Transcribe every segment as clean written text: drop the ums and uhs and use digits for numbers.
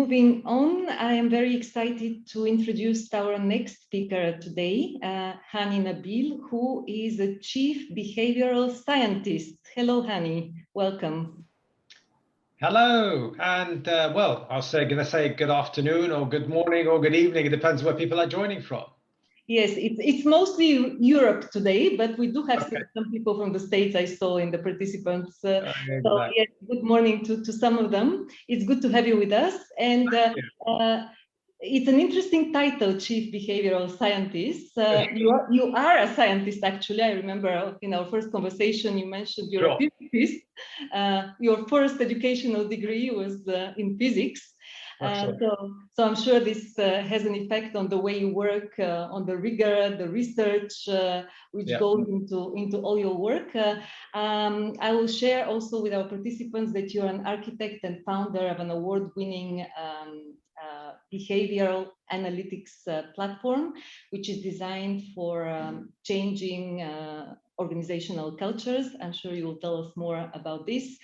moving on, I am very excited to introduce our next speaker today, Hani Nabeel, who is a Chief Behavioural Scientist. Hello, Hani. Welcome. Hello, and well, I was going to say good afternoon or good morning or good evening. It depends where people are joining from. Yes, it's mostly Europe today, but we do have some people from the States I saw in the participants. Exactly. So yes, good morning to some of them. It's good to have you with us. And it's an interesting title, Chief Behavioural Scientist. You are a scientist, actually. I remember in our first conversation, you mentioned you're a physicist. Your first educational degree was in physics. So I'm sure this has an effect on the way you work, on the rigor, the research, which goes into all your work. I will share also with our participants that you're an architect and founder of an award-winning behavioral analytics platform, which is designed for changing organizational cultures. I'm sure you will tell us more about this.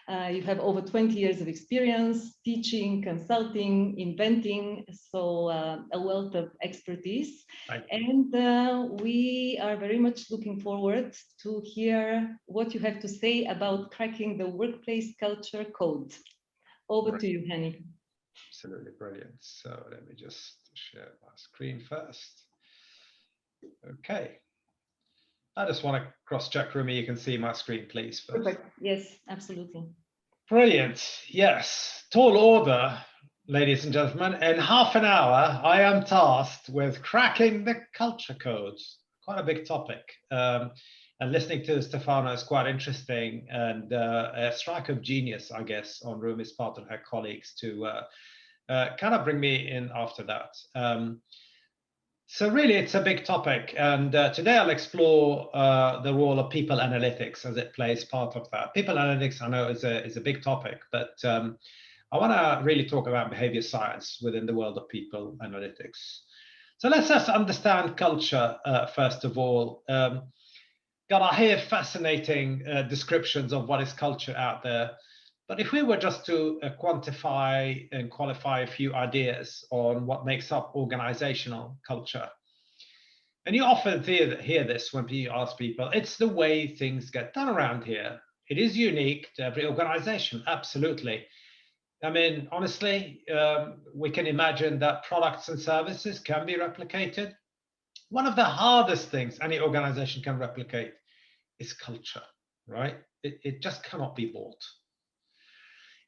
You have over 20 years of experience teaching, consulting, inventing, so a wealth of expertise. And we are very much looking forward to hear what you have to say about cracking the workplace culture code. Over to you, Hani. Absolutely brilliant. So let me just share my screen first. Okay. I just want to cross-check for me. You can see my screen, please. First. Perfect. Yes, absolutely. Brilliant. Yes. Tall order, ladies and gentlemen. In half an hour, I am tasked with cracking the culture codes. Quite a big topic. And listening to Stefano is quite interesting. And a strike of genius, I guess, on Rumi's part and her colleagues to kind of bring me in after that. So really, it's a big topic, and today I'll explore the role of people analytics as it plays part of that. People analytics, I know, is a big topic, but I want to really talk about behavior science within the world of people analytics. So let's just understand culture first of all. God, I hear fascinating descriptions of what is culture out there. But if we were just to quantify and qualify a few ideas on what makes up organizational culture, and you often hear this when you ask people, it's the way things get done around here. It is unique to every organization, absolutely. I mean, honestly, we can imagine that products and services can be replicated. One of the hardest things any organization can replicate is culture, right? It just cannot be bought.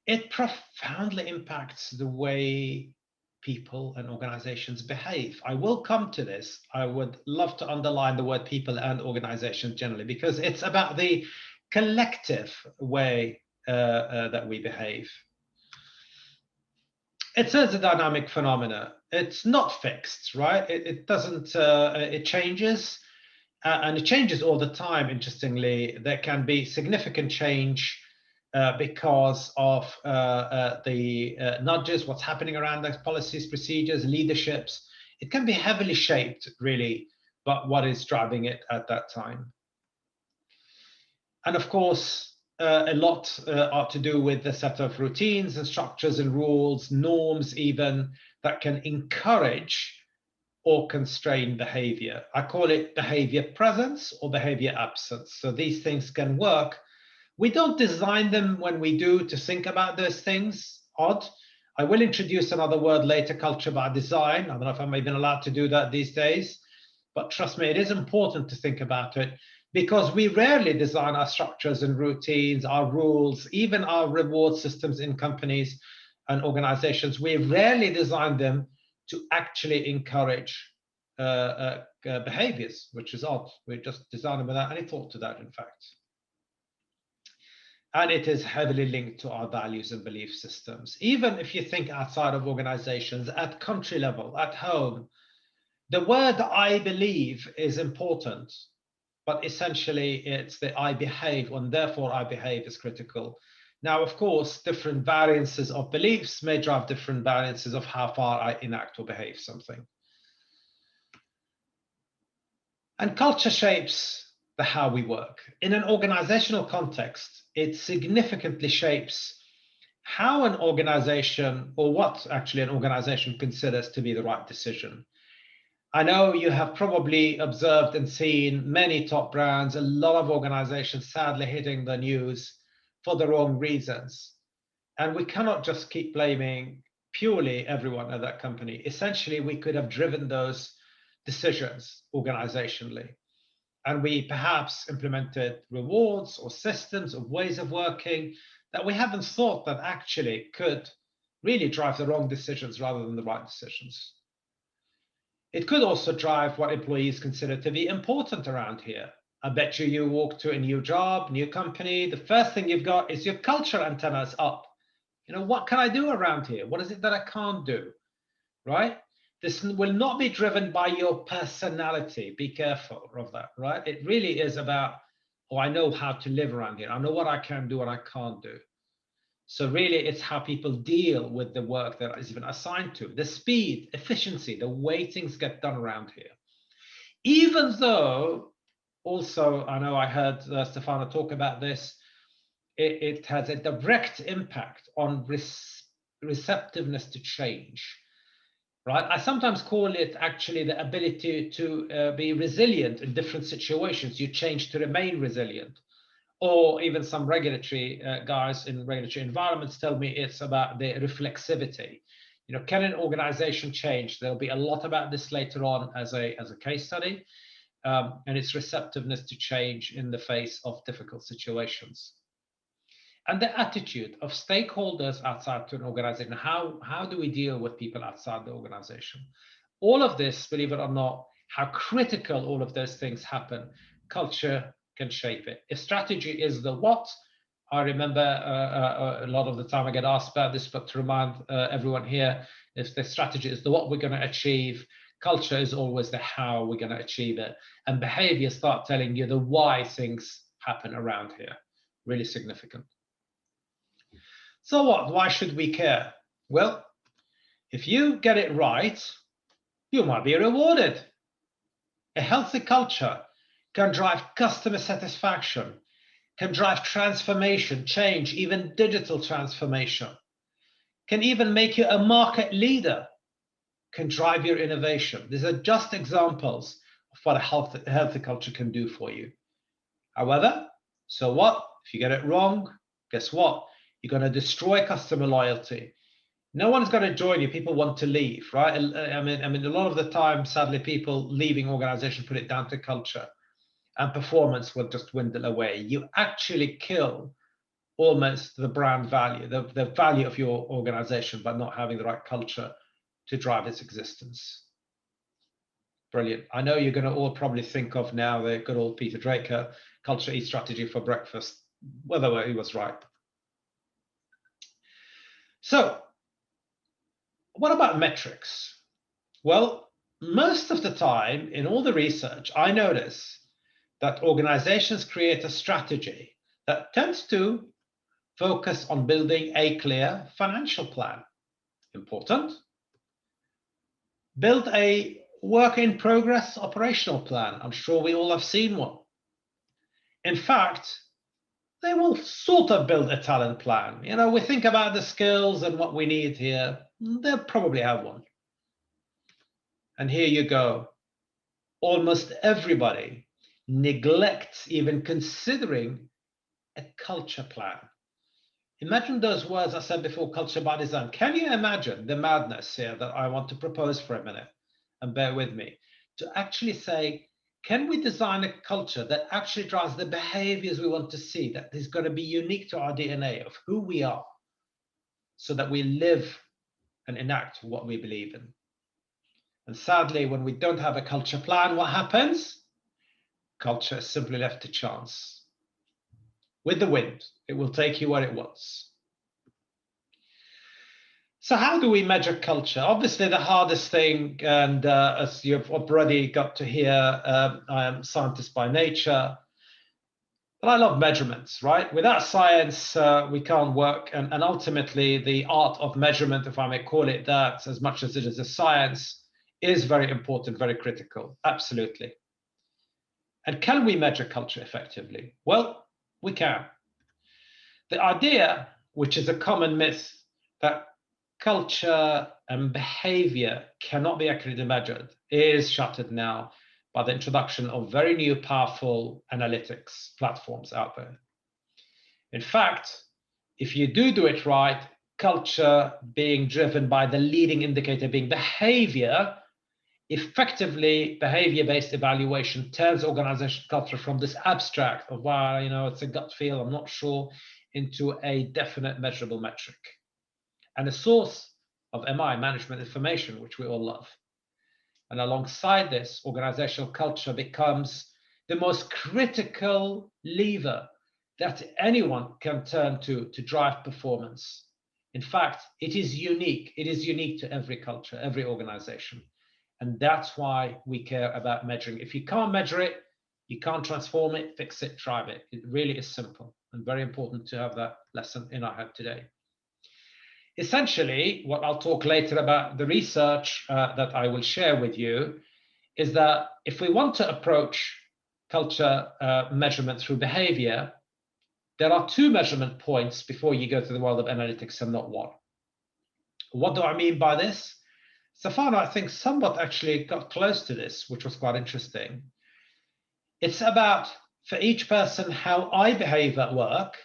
It profoundly impacts the way people and organizations behave. I will come to this. I would love to underline the word people and organizations generally, because it's about the collective way that we behave. It's a dynamic phenomena. It's not fixed, right? It doesn't, it changes, and it changes all the time. Interestingly, there can be significant change because of the nudges, what's happening around those policies, procedures, leaderships. It can be heavily shaped, really, but what is driving it at that time. And of course, a lot are to do with the set of routines and structures and rules, norms even, that can encourage or constrain behavior. I call it behavior presence or behavior absence. So these things can work. We don't design them when we do to think about those things. Odd. I will introduce another word later, culture by design. I don't know if I'm even allowed to do that these days, but trust me, it is important to think about it, because we rarely design our structures and routines, our rules, even our reward systems in companies and organizations. We rarely design them to actually encourage behaviors, which is odd. We just design them without any thought to that, in fact. And it is heavily linked to our values and belief systems. Even if you think outside of organizations, at country level, at home, the word I believe is important, but essentially it's the I behave, and therefore I behave is critical. Now, of course, different variances of beliefs may drive different variances of how far I enact or behave something. And culture shapes the how we work. In an organizational context, it significantly shapes how an organization, or what actually an organization considers to be the right decision. I know you have probably observed and seen many top brands, a lot of organizations sadly hitting the news for the wrong reasons. And we cannot just keep blaming purely everyone at that company. Essentially, we could have driven those decisions organizationally. And we perhaps implemented rewards or systems or ways of working that we haven't thought that actually could really drive the wrong decisions rather than the right decisions. It could also drive what employees consider to be important around here. I bet you walk to a new job, new company, the first thing you've got is your culture antennas up. You know, what can I do around here? What is it that I can't do, right? This will not be driven by your personality. Be careful of that, right? It really is about, oh, I know how to live around here. I know what I can do, what I can't do. So really, it's how people deal with the work that is even assigned to, the speed, efficiency, the way things get done around here. Even though, also, I know I heard Stefano talk about this, it has a direct impact on receptiveness to change, right? I sometimes call it actually the ability to be resilient in different situations. You change to remain resilient. Or even some regulatory guys in regulatory environments tell me it's about the reflexivity. You know, can an organization change? There'll be a lot about this later on as a case study, and its receptiveness to change in the face of difficult situations. And the attitude of stakeholders outside to an organization. How do we deal with people outside the organization? All of this, believe it or not, how critical all of those things happen. Culture can shape it. If strategy is the what, I remember a lot of the time I get asked about this, but to remind everyone here, if the strategy is the what we're going to achieve, culture is always the how we're going to achieve it. And behavior start telling you the why things happen around here. Really significant. So what? Why should we care? Well, if you get it right, you might be rewarded. A healthy culture can drive customer satisfaction, can drive transformation, change, even digital transformation, can even make you a market leader, can drive your innovation. These are just examples of what a healthy culture can do for you. However, so what? If you get it wrong, guess what? You're going to destroy customer loyalty. No one's going to join you. People want to leave, right? I mean, a lot of the time, sadly, people leaving organizations put it down to culture, and performance will just dwindle away. You actually kill almost the brand value, the value of your organization by not having the right culture to drive its existence. Brilliant. I know you're going to all probably think of now the good old Peter Drucker, culture eats strategy for breakfast, whether he was right. So what about metrics? Well, most of the time in all the research, I notice that organizations create a strategy that tends to focus on building a clear financial plan. Important. Build a work in progress operational plan. I'm sure we all have seen one. In fact, they will sort of build a talent plan. You know, we think about the skills and what we need here. They'll probably have one. And here you go. Almost everybody neglects even considering a culture plan. Imagine those words I said before, culture by design. Can you imagine the madness here that I want to propose for a minute? And bear with me. To actually say, can we design a culture that actually drives the behaviors we want to see, that is going to be unique to our DNA of who we are, so that we live and enact what we believe in? And sadly, when we don't have a culture plan, what happens? Culture is simply left to chance. With the wind, it will take you where it wants. So how do we measure culture? Obviously, the hardest thing, and as you've already got to hear, I am a scientist by nature, but I love measurements, right? Without science, we can't work. And ultimately, the art of measurement, if I may call it that, as much as it is a science, is very important, very critical. Absolutely. And can we measure culture effectively? Well, we can. The idea which is a common myth that culture and behavior cannot be accurately measured, is shattered now by the introduction of very new, powerful analytics platforms out there. In fact, if you do it right, culture being driven by the leading indicator being behavior, effectively behavior-based evaluation turns organizational culture from this abstract of, well, you know, it's a gut feel, I'm not sure, into a definite measurable metric and a source of MI, management information, which we all love. And alongside this, organizational culture becomes the most critical lever that anyone can turn to drive performance. In fact, it is unique. It is unique to every culture, every organization. And that's why we care about measuring. If you can't measure it, you can't transform it, fix it, try it. It really is simple and very important to have that lesson in our head today. Essentially, what I'll talk later about the research that I will share with you is that if we want to approach culture measurement through behavior, there are two measurement points before you go to the world of analytics and not one. What do I mean by this? Stefano, I think, somewhat actually got close to this, which was quite interesting. It's about, for each person, how I behave at work,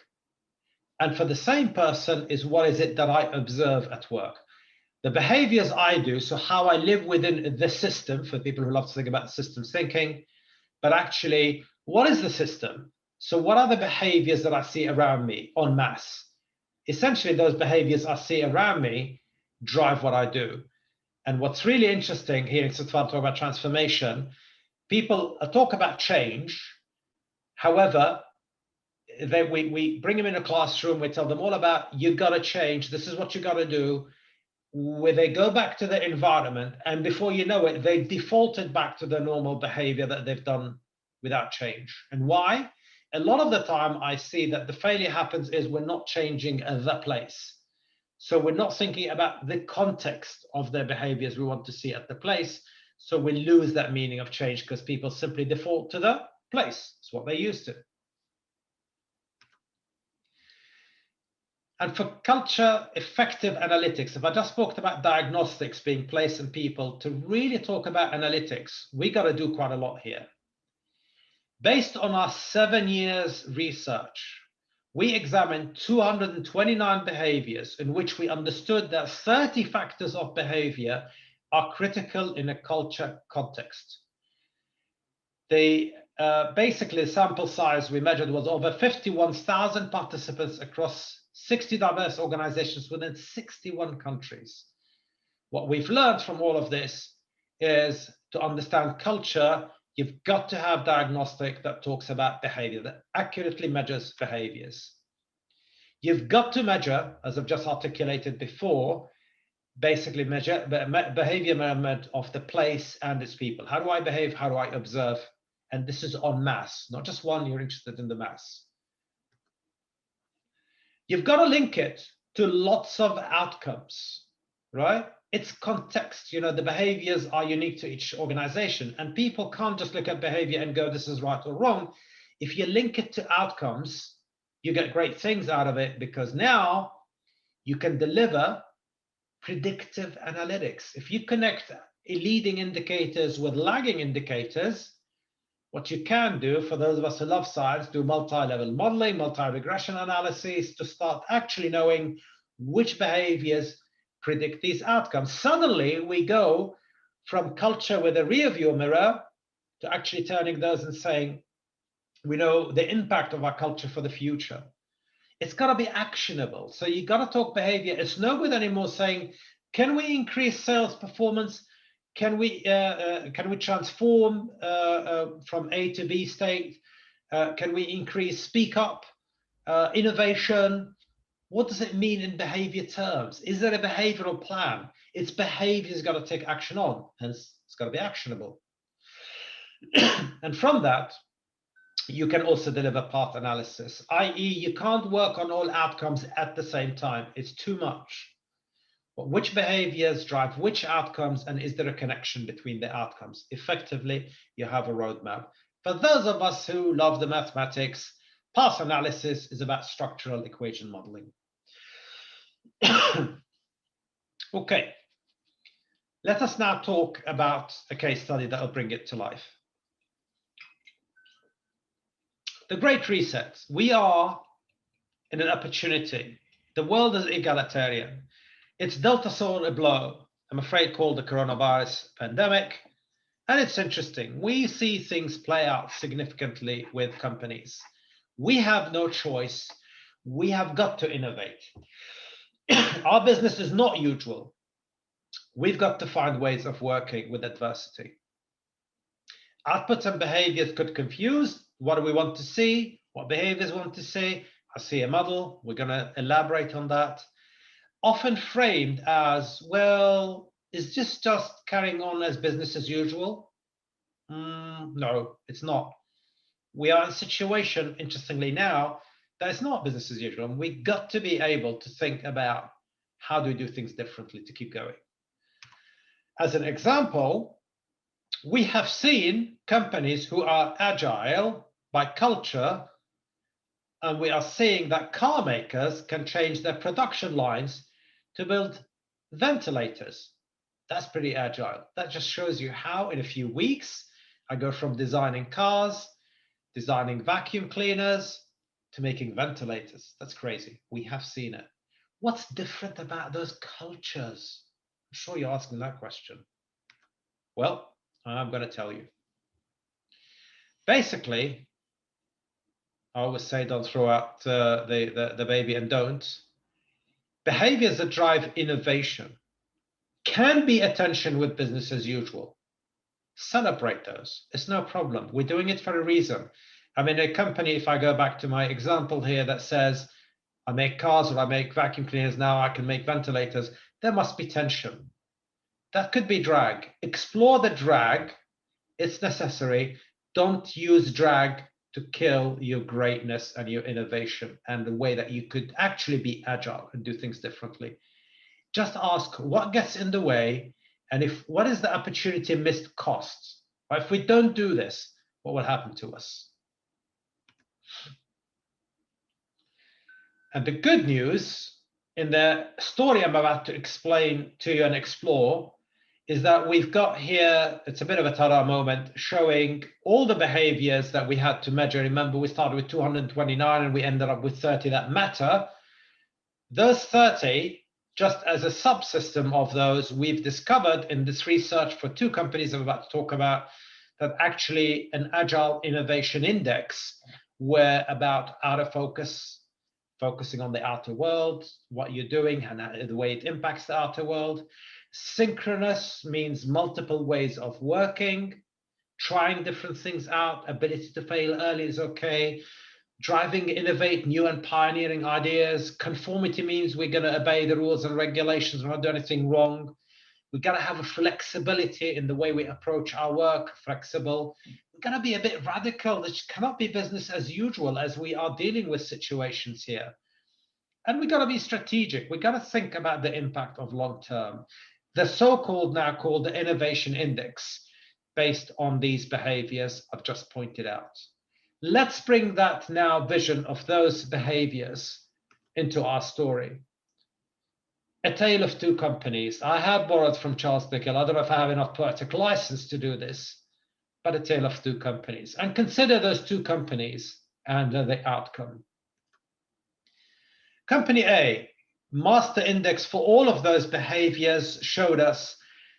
and for the same person is what is it that I observe at work. The behaviors I do, so how I live within the system, for people who love to think about systems thinking, but actually, what is the system? So what are the behaviors that I see around me en masse? Essentially, those behaviors I see around me drive what I do. And what's really interesting here, since I'm talking about transformation, people talk about change. However, we bring them in a classroom, we tell them all about, you got to change, this is what you got to do. Where they go back to the environment, and before you know it, they defaulted back to the normal behavior that they've done without change. And why? A lot of the time I see that the failure happens is we're not changing the place. So we're not thinking about the context of their behaviors we want to see at the place. So we lose that meaning of change because people simply default to the place. It's what they're used to. And for culture effective analytics, if I just talked about diagnostics being place and people, to really talk about analytics, we got to do quite a lot here. Based on our 7 years research, we examined 229 behaviors in which we understood that 30 factors of behavior are critical in a culture context. Basically, the sample size we measured was over 51,000 participants across 60 diverse organizations within 61 countries. What we've learned from all of this is to understand culture, you've got to have diagnostic that talks about behavior, that accurately measures behaviors. You've got to measure, as I've just articulated before, basically measure behavior measurement of the place and its people. How do I behave? How do I observe? And this is en masse, not just one, you're interested in the mass. You've got to link it to lots of outcomes, right? It's context. You know, the behaviors are unique to each organization, and people can't just look at behavior and go, this is right or wrong. If you link it to outcomes, you get great things out of it, because now you can deliver predictive analytics. If you connect leading indicators with lagging indicators, what you can do, for those of us who love science, do multi-level modeling, multi-regression analysis to start actually knowing which behaviors predict these outcomes. Suddenly, we go from culture with a rear view mirror to actually turning those and saying, we know the impact of our culture for the future. It's got to be actionable. So you got to talk behavior. It's no good anymore saying, can we increase sales performance? Can we transform from A to B state? Can we increase speak up, innovation? What does it mean in behavior terms? Is there a behavioral plan? Its behavior's got to take action on, hence it's got to be actionable. And from that, you can also deliver path analysis, i.e. you can't work on all outcomes at the same time. It's too much. But which behaviors drive which outcomes, and is there a connection between the outcomes? Effectively, you have a roadmap. For those of us who love the mathematics, path analysis is about structural equation modeling. Okay, let us now talk about a case study that will bring it to life. The Great Reset. We are in an opportunity. The world is egalitarian. It's dealt us all a blow, I'm afraid, called the coronavirus pandemic. And it's interesting. We see things play out significantly with companies. We have no choice. We have got to innovate. Our business is not usual. We've got to find ways of working with adversity. Outputs and behaviors could confuse. What do we want to see? What behaviors we want to see? I see a model. We're going to elaborate on that. Often framed as, well, is this just carrying on as business as usual? No, it's not. We are in a situation, interestingly now, that it's not business as usual. And we got to be able to think about how do we do things differently to keep going. As an example, we have seen companies who are agile by culture, and we are seeing that car makers can change their production lines to build ventilators. That's pretty agile. That just shows you how in a few weeks, I go from designing cars, designing vacuum cleaners, to making ventilators. That's crazy. We have seen it. What's different about those cultures? I'm sure you're asking that question. Well, I'm going to tell you. Basically, I always say don't throw out the baby and don't. Behaviors that drive innovation can be a tension with business as usual. Celebrate those. It's no problem. We're doing it for a reason. I mean, a company, if I go back to my example here that says, I make cars or I make vacuum cleaners, now I can make ventilators, there must be tension. That could be drag. Explore the drag. It's necessary. Don't use drag to kill your greatness and your innovation and the way that you could actually be agile and do things differently. Just ask what gets in the way, and what is the opportunity missed costs? Or if we don't do this, what will happen to us? And the good news in the story I'm about to explain to you and explore is that we've got here, it's a bit of a ta-da moment, showing all the behaviors that we had to measure. Remember, we started with 229 and we ended up with 30 that matter. Those 30, just as a subsystem of those, we've discovered in this research for two companies I'm about to talk about, that actually an agile innovation index were about out of focus, focusing on the outer world, what you're doing and the way it impacts the outer world. Synchronous means multiple ways of working, trying different things out, ability to fail early is okay. Driving, innovate, new and pioneering ideas. Conformity means we're going to obey the rules and regulations, we're not doing anything wrong. We've got to have a flexibility in the way we approach our work, flexible. We're going to be a bit radical. This cannot be business as usual as we are dealing with situations here. And we've got to be strategic. We've got to think about the impact of long term. The so-called now called the innovation index, based on these behaviors I've just pointed out. Let's bring that now vision of those behaviors into our story. A tale of two companies. I have borrowed from Charles Dickens. I don't know if I have enough poetic license to do this, but a tale of two companies. And consider those two companies and the outcome. Company A, master index for all of those behaviors showed us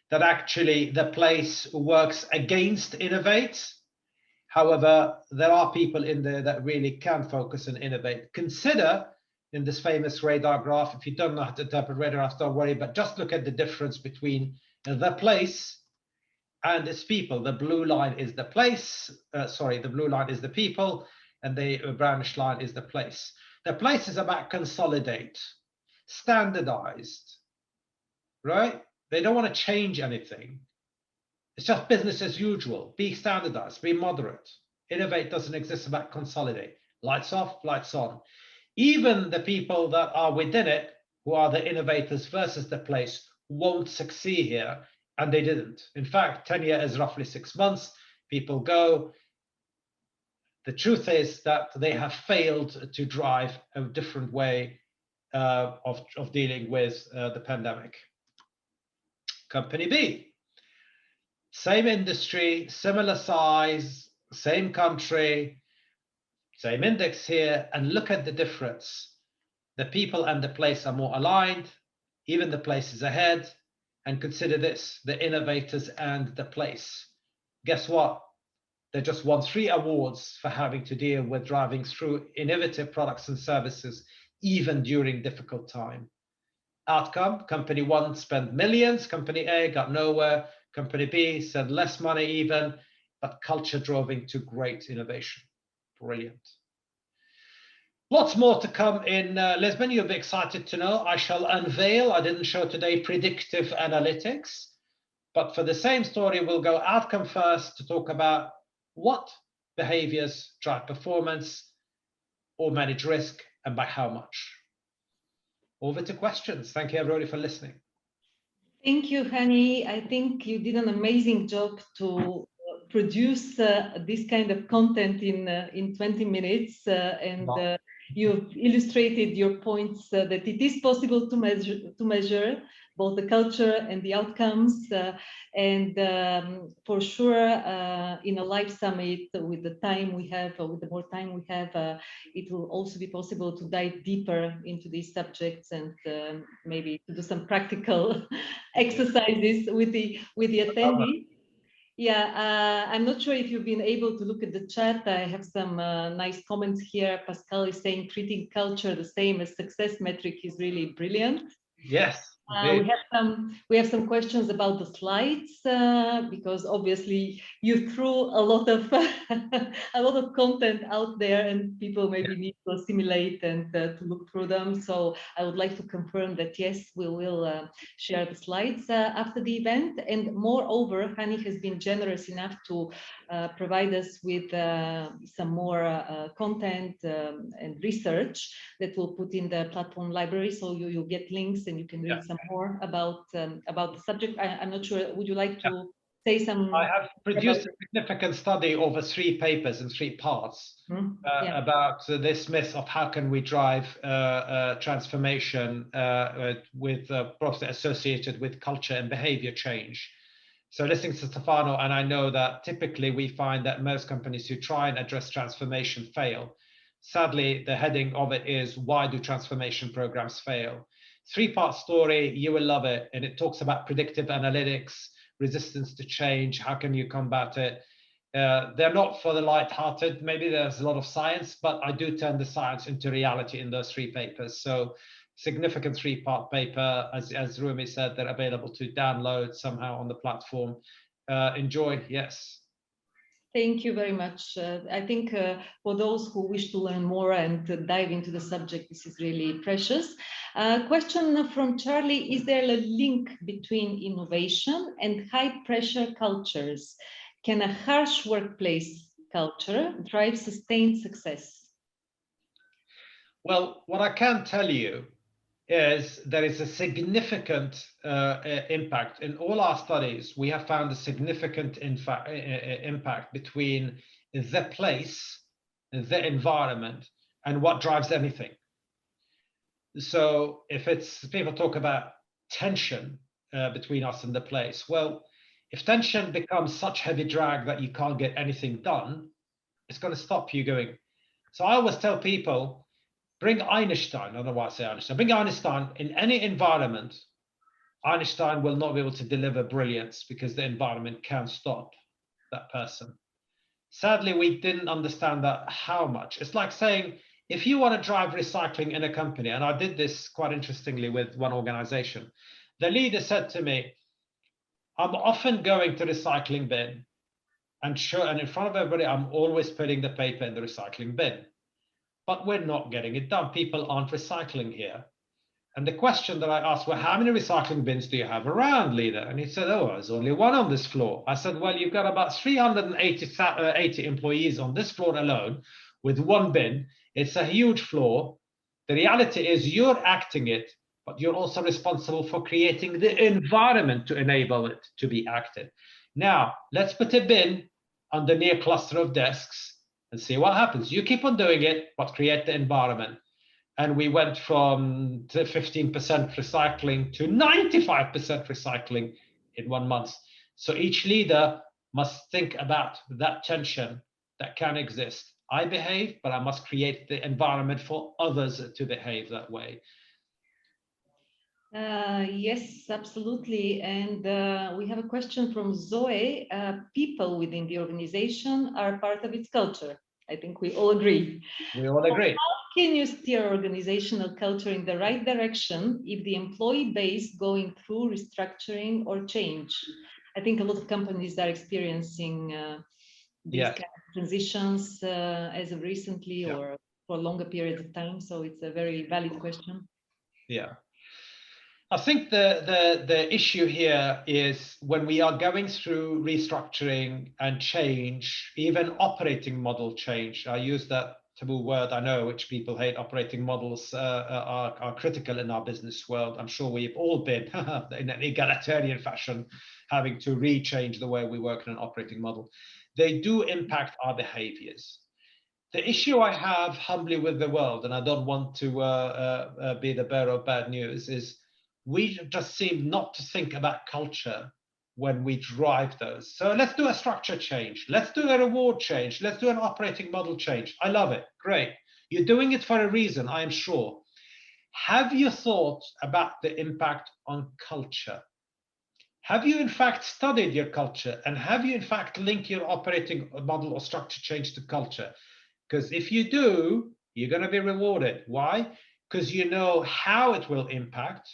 that actually the place works against innovate. However, there are people in there that really can focus and innovate. Consider in this famous radar graph, if you don't know how to interpret radar graphs, don't worry, but just look at the difference between the place and its people. The blue line is the place, the blue line is the people, and the brownish line is the place. The place is about consolidate, standardized, right? They don't want to change anything. It's just business as usual. Be standardized, be moderate. Innovate doesn't exist, about consolidate. Lights off, lights on. Even the people that are within it, who are the innovators versus the place, won't succeed here, and they didn't. In fact, tenure is roughly 6 months. People go. The truth is that they have failed to drive a different way of dealing with the pandemic. Company B, same industry, similar size, same country, same index here, and look at the difference. The people and the place are more aligned, even the place is ahead. And consider this, the innovators and the place. Guess what? They just won 3 awards for having to deal with driving through innovative products and services, even during difficult time. Outcome, company 1 spent millions, company A got nowhere, company B said less money even, but culture drove into great innovation. Brilliant. Lots more to come in Lisbon. You'll be excited to know. I shall unveil, I didn't show today, predictive analytics, but for the same story, we'll go outcome first to talk about what behaviors drive performance or manage risk and by how much. Over to questions. Thank you, everybody, for listening. Thank you, Hani. I think you did an amazing job to produce this kind of content in 20 minutes, and you've illustrated your points that it is possible to measure both the culture and the outcomes, and for sure in a live summit with the time we have, with the more time we have, it will also be possible to dive deeper into these subjects and maybe to do some practical exercises with the attendees. Yeah, I'm not sure if you've been able to look at the chat. I have some nice comments here. Pascal is saying treating culture the same as success metric is really brilliant. Yes. We have some questions about the slides, because obviously you threw a lot of a lot of content out there, and people maybe need to assimilate and to look through them. So I would like to confirm that yes, we will share the slides after the event. And moreover, Hani has been generous enough to provide us with some more content and research that we'll put in the platform library. So you'll get links and you can read some more about the subject. I'm not sure, would you like to say some? I have produced a significant study over 3 papers in 3 parts about this myth of how can we drive transformation with process associated with culture and behavior change. So listening to Stefano, and I know that typically we find that most companies who try and address transformation fail. Sadly, the heading of it is, why do transformation programs fail? 3-part story, you will love it. And it talks about predictive analytics, resistance to change, how can you combat it? They're not for the light-hearted. Maybe there's a lot of science, but I do turn the science into reality in those 3 papers. So significant 3-part paper, as Rumi said, they're available to download somehow on the platform. Enjoy, yes. Thank you very much. I think for those who wish to learn more and dive into the subject, this is really precious. Question from Charlie, is there a link between innovation and high pressure cultures? Can a harsh workplace culture drive sustained success? Well, what I can tell you is there is a significant impact. In all our studies, we have found a significant impact between the place, the environment, and what drives anything. So if it's, people talk about tension between us and the place, well, if tension becomes such heavy drag that you can't get anything done, it's going to stop you going. So I always tell people, bring Einstein, I don't know why I say Einstein, bring Einstein in any environment, Einstein will not be able to deliver brilliance because the environment can't stop that person. Sadly, we didn't understand that how much. It's like saying, if you want to drive recycling in a company, and I did this quite interestingly with one organization, the leader said to me, I'm often going to the recycling bin and in front of everybody, I'm always putting the paper in the recycling bin. But we're not getting it done. People aren't recycling here. And the question that I asked, well, how many recycling bins do you have around, leader? And he said, oh, there's only one on this floor. I said, well, you've got about 380 employees on this floor alone with one bin. It's a huge floor. The reality is you're acting it, but you're also responsible for creating the environment to enable it to be acted. Now, let's put a bin underneath a cluster of desks and see what happens. You keep on doing it, but create the environment. And we went from 15% recycling to 95% recycling in 1 month. So each leader must think about that tension that can exist. I behave, but I must create the environment for others to behave that way. Yes, absolutely. And we have a question from Zoe. People within the organization are part of its culture. I think we all agree. We all agree. How can you steer organizational culture in the right direction if the employee base going through restructuring or change? I think a lot of companies are experiencing these kind of transitions as of recently or for longer periods of time. So it's a very valid question. Yeah. I think the issue here is when we are going through restructuring and change, even operating model change. I use that taboo word, I know, which people hate. Operating models are critical in our business world. I'm sure we've all been in an egalitarian fashion having to rechange the way we work in an operating model. They do impact our behaviors. The issue I have humbly with the world, and I don't want to be the bearer of bad news, is we just seem not to think about culture when we drive those. So let's do a structure change. Let's do a reward change. Let's do an operating model change. I love it. Great. You're doing it for a reason, I am sure. Have you thought about the impact on culture? Have you in fact studied your culture? And have you in fact linked your operating model or structure change to culture? Because if you do, you're going to be rewarded. Why? Because you know how it will impact,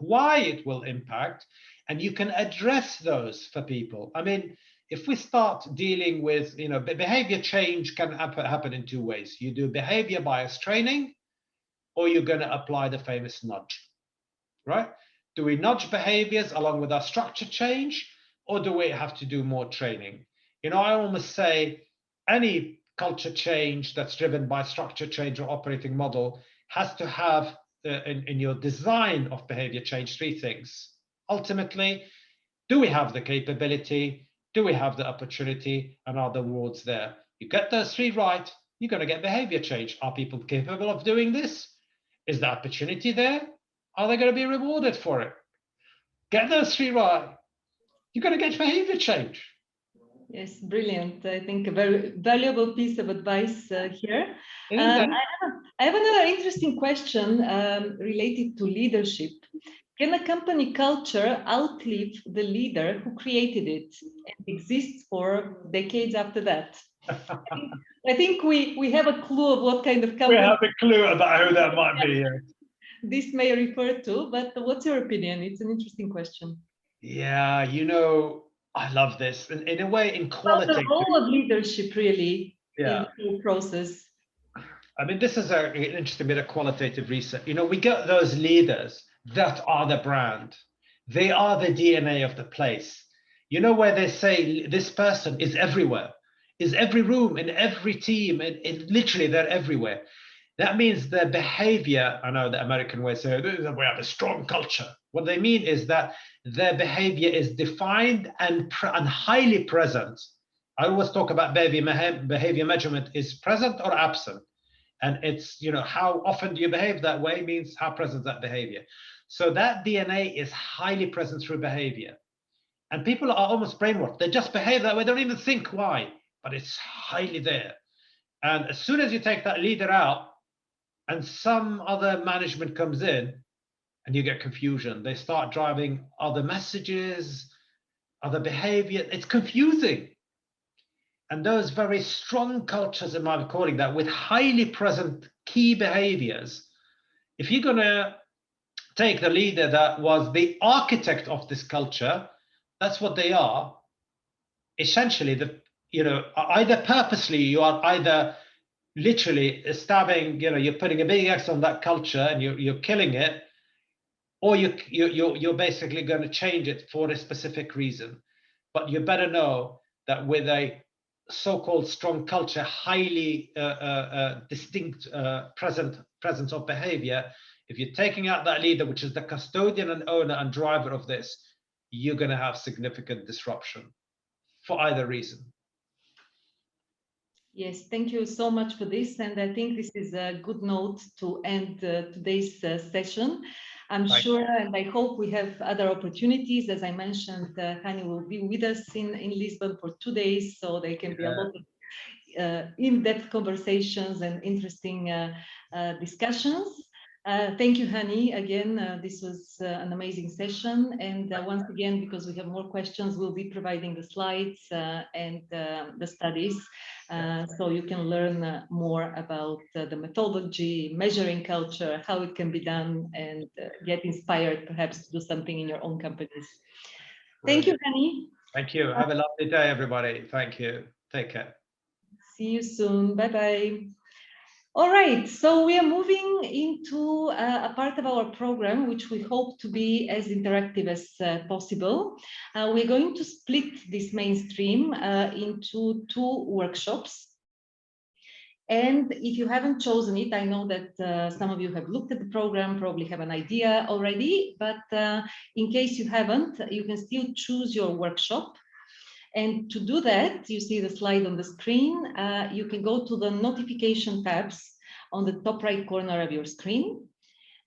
why it will impact, and you can address those for people. I mean, if we start dealing with, behavior change can happen in two ways. You do behavior bias training, or you're going to apply the famous nudge, right? Do we nudge behaviors along with our structure change, or do we have to do more training? I almost say any culture change that's driven by structure change or operating model has to have in your design of behavior change three things. Ultimately, do we have the capability? Do we have the opportunity? And are the rewards there? You get those three right, you're going to get behavior change. Are people capable of doing this? Is the opportunity there? Are they going to be rewarded for it? Get those three right, you're going to get behavior change. Yes, brilliant. I think a very valuable piece of advice here. I have another interesting question related to leadership. Can a company culture outlive the leader who created it and exists for decades after that? I think we have a clue of what kind of company. We have a clue about who that might be. This may refer to, but what's your opinion? It's an interesting question. Yeah, I love this. In a way, in quality. The role of leadership, really, in the whole process. I mean, this is an interesting bit of qualitative research. We get those leaders that are the brand. They are the DNA of the place. Where they say this person is everywhere, is every room, in every team, and literally they're everywhere. That means their behavior, I know the American way say, we have a strong culture. What they mean is that their behavior is defined and highly present. I always talk about behavior measurement is present or absent. And it's, how often do you behave that way means how present that behavior. So that DNA is highly present through behavior. And people are almost brainwashed. They just behave that way. They don't even think why, but it's highly there. And as soon as you take that leader out and some other management comes in, and you get confusion. They start driving other messages, other behavior. It's confusing. And those very strong cultures, in my calling that, with highly present key behaviors, if you're going to take the leader that was the architect of this culture, that's what they are. Essentially, either purposely, you are either literally stabbing, you're putting a big X on that culture and you're killing it, or you're basically going to change it for a specific reason. But you better know that with a so-called strong culture, highly distinct presence of behavior, if you're taking out that leader, which is the custodian and owner and driver of this, you're going to have significant disruption for either reason. Yes, thank you so much for this. And I think this is a good note to end today's session. I'm sure, and I hope we have other opportunities. As I mentioned, Hani will be with us in Lisbon for 2 days, so there can be a lot of in-depth conversations and interesting discussions. Thank you, Hani. Again, this was an amazing session. And once again, because we have more questions, we'll be providing the slides and the studies. So you can learn more about the methodology, measuring culture, how it can be done, and get inspired perhaps to do something in your own companies. Thank you, Hani. Thank you. Have a lovely day, everybody. Thank you. Take care. See you soon. Bye-bye. All right, so we are moving into a part of our program which we hope to be as interactive as possible. We're going to split this mainstream into 2 workshops. And if you haven't chosen it, I know that some of you have looked at the program, probably have an idea already, but in case you haven't, you can still choose your workshop. And to do that, you see the slide on the screen. You can go to the notification tabs on the top right corner of your screen.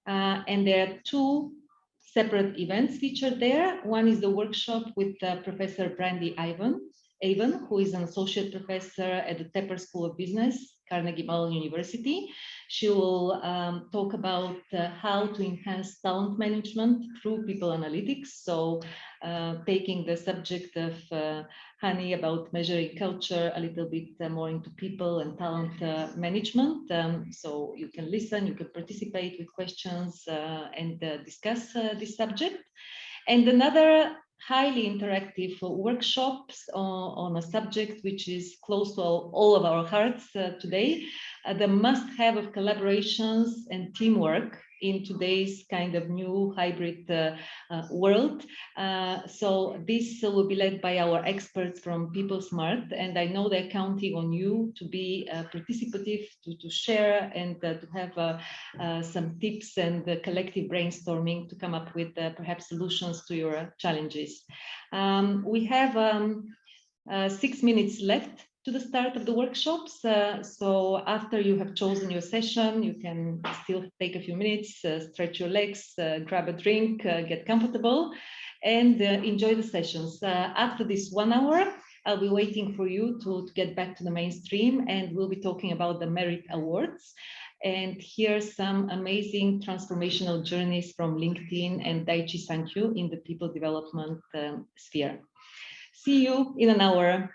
And there are 2 separate events featured there. One is the workshop with Professor Brandy Avon, who is an associate professor at the Tepper School of Business, Carnegie Mellon University. She will talk about how to enhance talent management through people analytics. So taking the subject of Hani about measuring culture a little bit more into people and talent management. So you can listen, you can participate with questions and discuss this subject. And another highly interactive workshops on a subject which is close to all of our hearts today, the must-have of collaborations and teamwork in today's kind of new hybrid world. So this will be led by our experts from People Smart, and I know they're counting on you to be participative, to share, and to have some tips and collective brainstorming to come up with perhaps solutions to your challenges. We have 6 minutes left to the start of the workshops. So after you have chosen your session, you can still take a few minutes, stretch your legs, grab a drink, get comfortable, and enjoy the sessions. After this 1 hour, I'll be waiting for you to get back to the mainstream, and we'll be talking about the Merit Awards. And here's some amazing transformational journeys from LinkedIn and Daiichi Sankyo in the people development sphere. See you in an hour.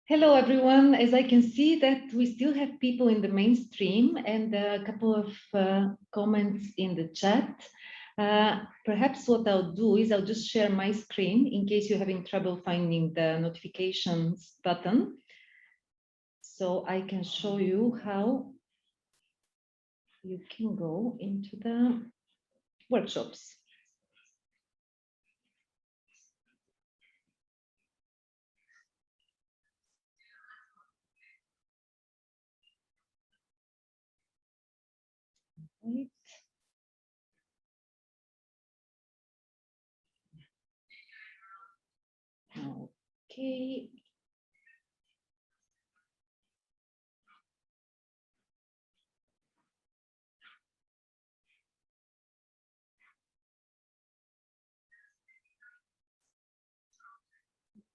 Hello, everyone. As I can see that we still have people in the mainstream and a couple of comments in the chat. Perhaps what I'll do is I'll just share my screen in case you're having trouble finding the notifications button. So I can show you how you can go into the workshops. Right. Okay.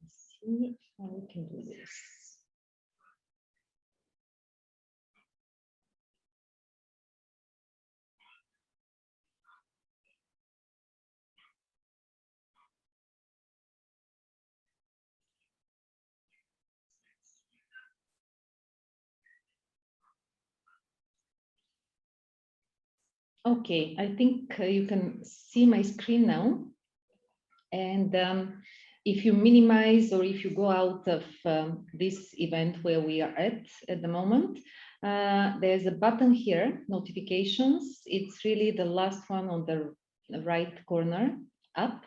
Let's see how we can do this. Okay, I think you can see my screen now. And if you minimize or if you go out of this event where we are at the moment, there's a button here, notifications. It's really the last one on the right corner up.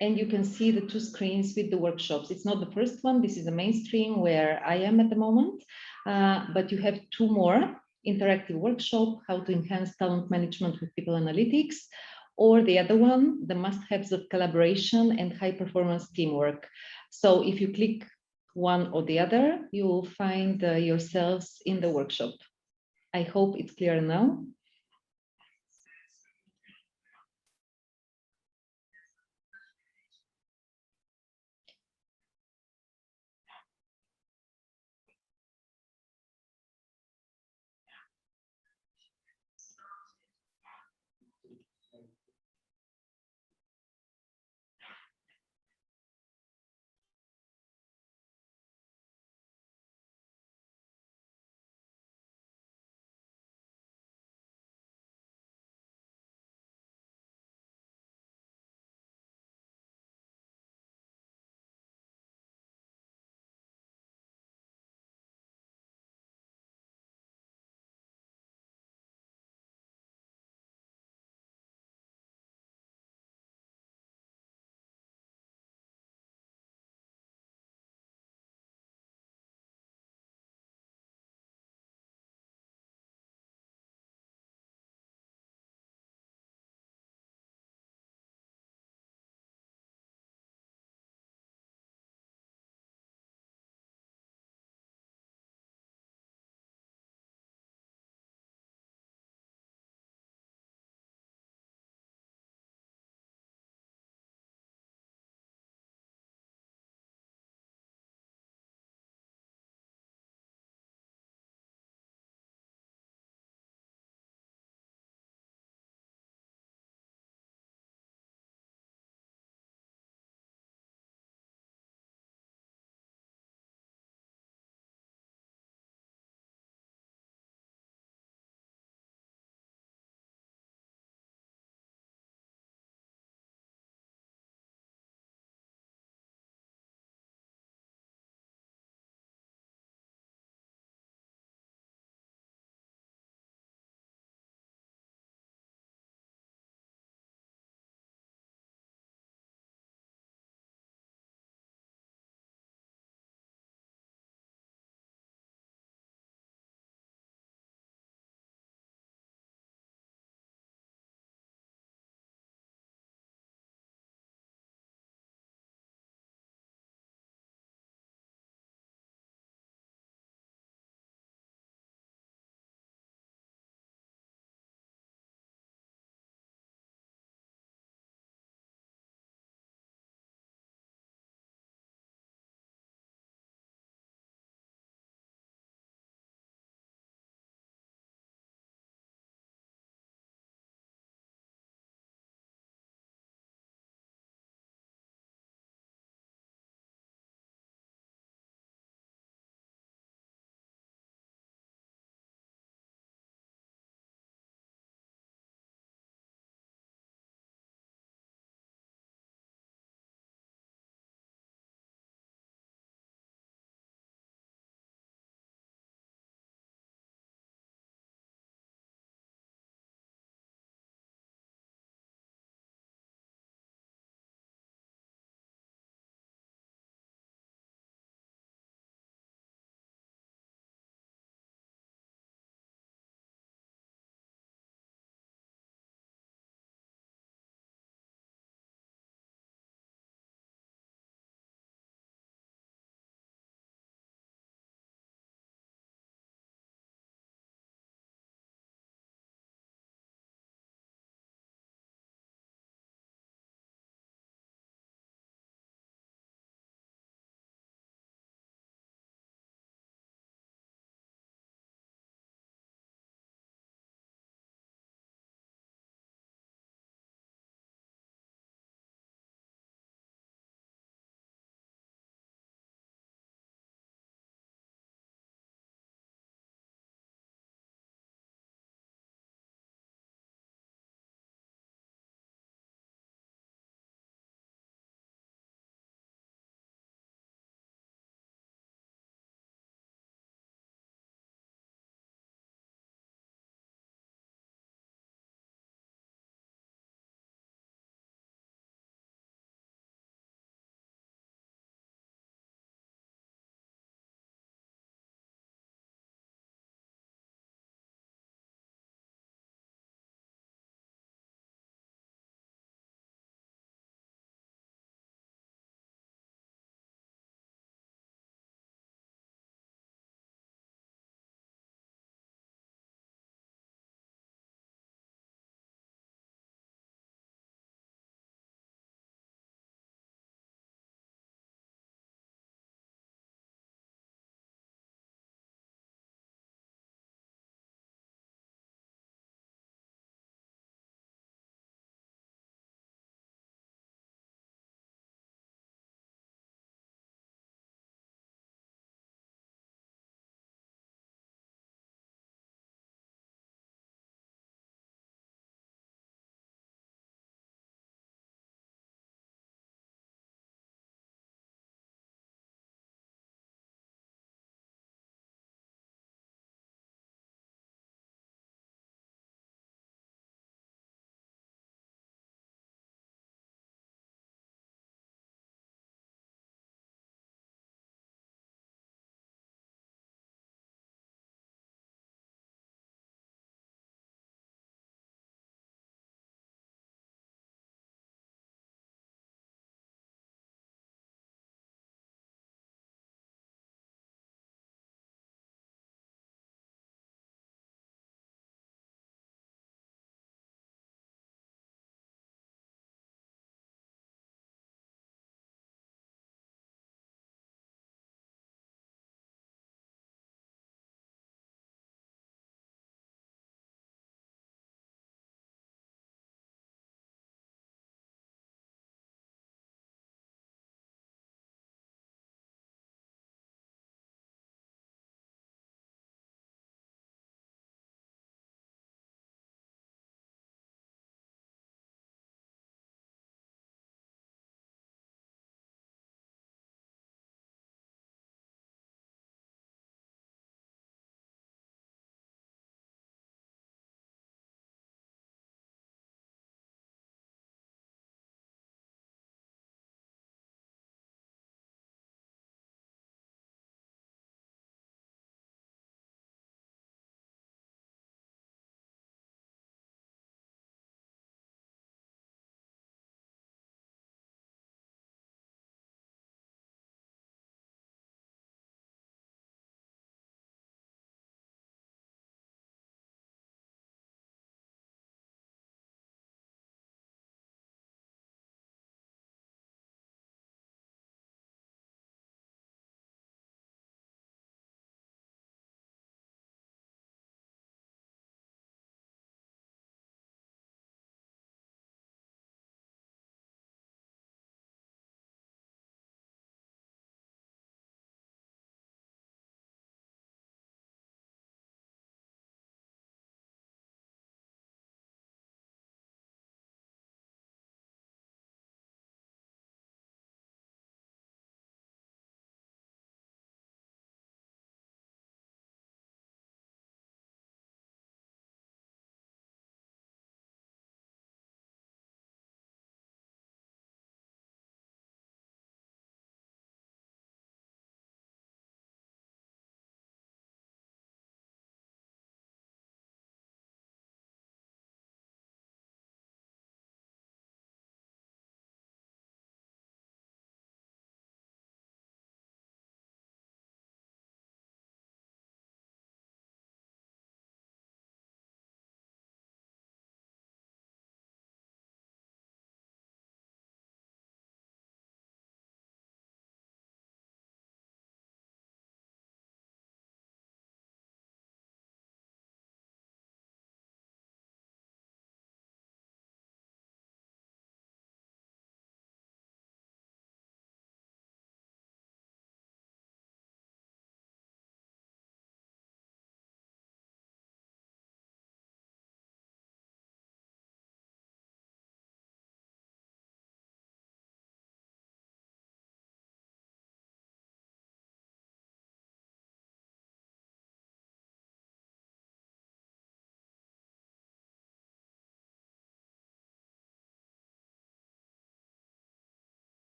And you can see the two screens with the workshops. It's not the first one. This is the mainstream where I am at the moment, but you have two more: interactive workshop, how to enhance talent management with people analytics, or the other one, the must-haves of collaboration and high-performance teamwork. So if you click one or the other, you will find yourselves in the workshop. I hope it's clear now.